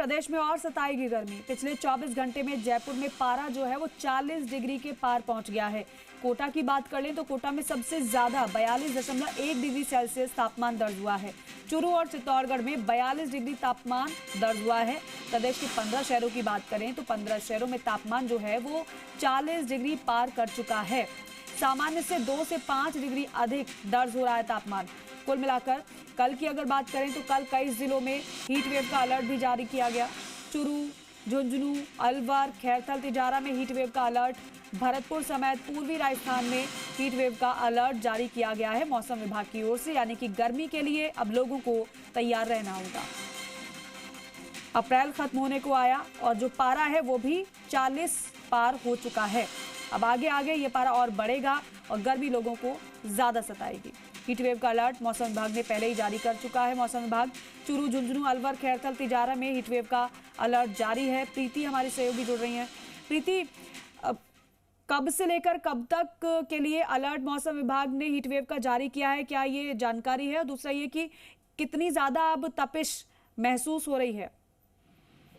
प्रदेश में और सताएगी गर्मी। पिछले 24 घंटे में जयपुर में पारा जो है वो 40 डिग्री के पार पहुंच गया है। कोटा की बात कर लें तो कोटा में सबसे ज्यादा 42.1 डिग्री सेल्सियस तापमान दर्ज हुआ है। चूरू और चित्तौड़गढ़ में 42 डिग्री तापमान दर्ज हुआ है। प्रदेश के 15 शहरों की बात करें तो 15 शहरों में तापमान जो है वो 40 डिग्री पार कर चुका है। सामान्य से 2 से 5 डिग्री अधिक दर्ज हो रहा है तापमान। कुल मिलाकर कल की अगर बात करें तो कल कई जिलों में हीट वेव का अलर्ट भी जारी किया गया। चूरू, झुंझुनू, अलवर, खैरथल, तिजारा में हीट वेव का अलर्ट, भरतपुर समेत पूर्वी राजस्थान में हीट वेव का अलर्ट जारी किया गया है मौसम विभाग की ओर से। यानी कि गर्मी के लिए अब लोगों को तैयार रहना होगा। अप्रैल खत्म होने को आया और जो पारा है वो भी 40 पार हो चुका है। अब आगे आगे ये पारा और बढ़ेगा और गर्मी लोगों को ज्यादा सताएगी। हीट वेव का अलर्ट मौसम विभाग ने पहले ही जारी कर चुका है। मौसम विभाग चूरू, झुंझुनू, अलवर, खैरथल, तिजारा में हीट वेव का अलर्ट जारी है। प्रीति हमारी सहयोगी जुड़ रही हैं। प्रीति, कब से लेकर कब तक के लिए अलर्ट मौसम विभाग ने हीट वेव का जारी किया है, क्या ये जानकारी है? और दूसरा ये कि कितनी ज्यादा अब तपिश महसूस हो रही है?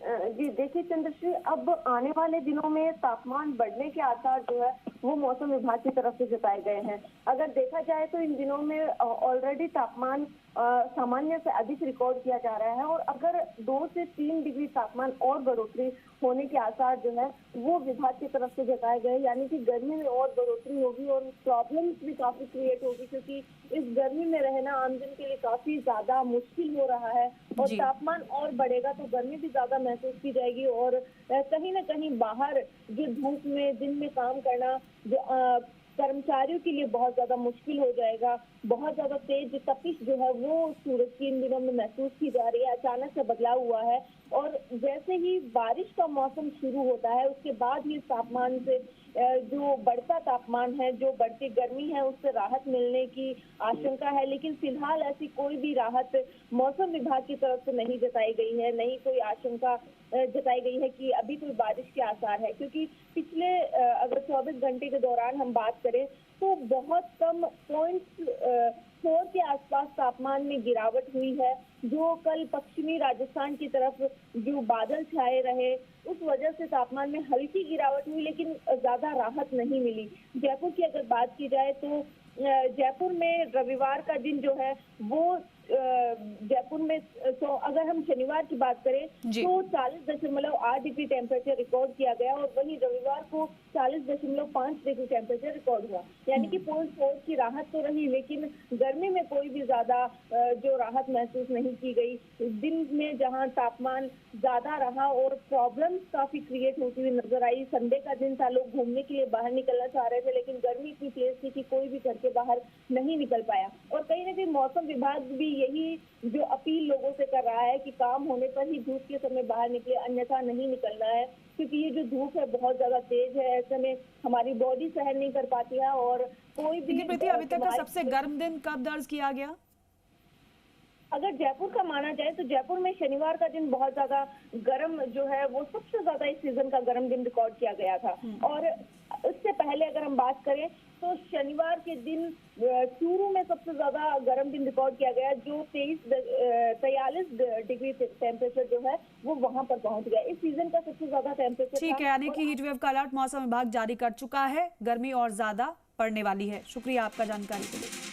जी देखिए चंद्रश्री, अब आने वाले दिनों में तापमान बढ़ने के आसार जो है वो मौसम विभाग की तरफ से जताए गए हैं। अगर देखा जाए तो इन दिनों में ऑलरेडी तापमान सामान्य से अधिक रिकॉर्ड किया जा रहा है और अगर 2 से 3 डिग्री तापमान और बढ़ोतरी होने के आसार जो है वो विभाग की तरफ से जताए गए। यानी कि गर्मी में और बढ़ोतरी होगी और प्रॉब्लम्स भी काफी क्रिएट होगी, क्योंकि इस गर्मी में रहना आमजन के लिए काफी ज्यादा मुश्किल हो रहा है और तापमान और बढ़ेगा तो गर्मी भी ज्यादा महसूस की जाएगी और कहीं ना कहीं बाहर जो धूप में दिन में काम करना जो कर्मचारियों के लिए बहुत ज्यादा मुश्किल हो जाएगा। बहुत ज्यादा तेज तपिश जो है वो सूरज की इन दिनों में महसूस की जा रही है। अचानक से बदलाव हुआ है और जैसे ही बारिश का मौसम शुरू होता है उसके बाद ही तापमान से जो बढ़ता तापमान है, जो बढ़ती गर्मी है, उससे राहत मिलने की आशंका है। लेकिन फिलहाल ऐसी कोई भी राहत मौसम विभाग की तरफ से नहीं जताई गई है, नहीं कोई आशंका जताई गई है कि अभी कोई बारिश के आसार है। क्योंकि पिछले अगर 24 घंटे के दौरान हम बात करें तो बहुत कम 0.4 के आसपास तापमान में गिरावट हुई है। जो कल पश्चिमी राजस्थान की तरफ जो बादल छाए रहे उस वजह से तापमान में हल्की गिरावट हुई, लेकिन ज्यादा राहत नहीं मिली। जयपुर की अगर बात की जाए तो जयपुर में रविवार का दिन जो है वो जयपुर में तो अगर हम शनिवार की बात करें तो 40.8 डिग्री टेम्परेचर रिकॉर्ड किया गया और वहीं रविवार को 40.5 डिग्री टेम्परेचर रिकॉर्ड हुआ। यानी कि 0.4 की राहत तो रही, लेकिन गर्मी में कोई भी ज्यादा जो राहत महसूस नहीं की गई। दिन में जहां तापमान ज्यादा रहा और प्रॉब्लम्स काफी क्रिएट होती हुई नजर आई। संडे का दिन था, लोग घूमने के लिए बाहर निकलना चाह रहे थे, लेकिन गर्मी इतनी तेज थी कि कोई भी घर के बाहर नहीं निकल पाया। और कहीं ना कहीं मौसम विभाग भी यही जो अपील लोगों से कर रहा है कि काम होने पर ही धूप के समय बाहर निकले, अन्यथा नहीं निकलना है। क्योंकि ये जो धूप है बहुत ज्यादा तेज है, ऐसे में हमारी बॉडी सहन नहीं कर पाती है और कोई भी। अभी तक का सबसे गर्म दिन कब दर्ज किया गया? अगर जयपुर का माना जाए तो जयपुर में शनिवार का दिन बहुत ज्यादा गर्म जो है वो सबसे ज्यादा इस सीजन का गर्म दिन रिकॉर्ड किया गया था। और इससे पहले अगर हम बात करें तो शनिवार के दिन चूरू में सबसे ज्यादा गर्म दिन रिकॉर्ड किया गया, जो 43 डिग्री टेम्परेचर जो है वो वहां पर पहुंच गया। इस सीजन का सबसे ज्यादा टेम्परेचर। ठीक है, यानी कि हीट वेव का अलर्ट मौसम विभाग जारी कर चुका है। गर्मी और ज्यादा पड़ने वाली है। शुक्रिया आपका जानकारी के लिए।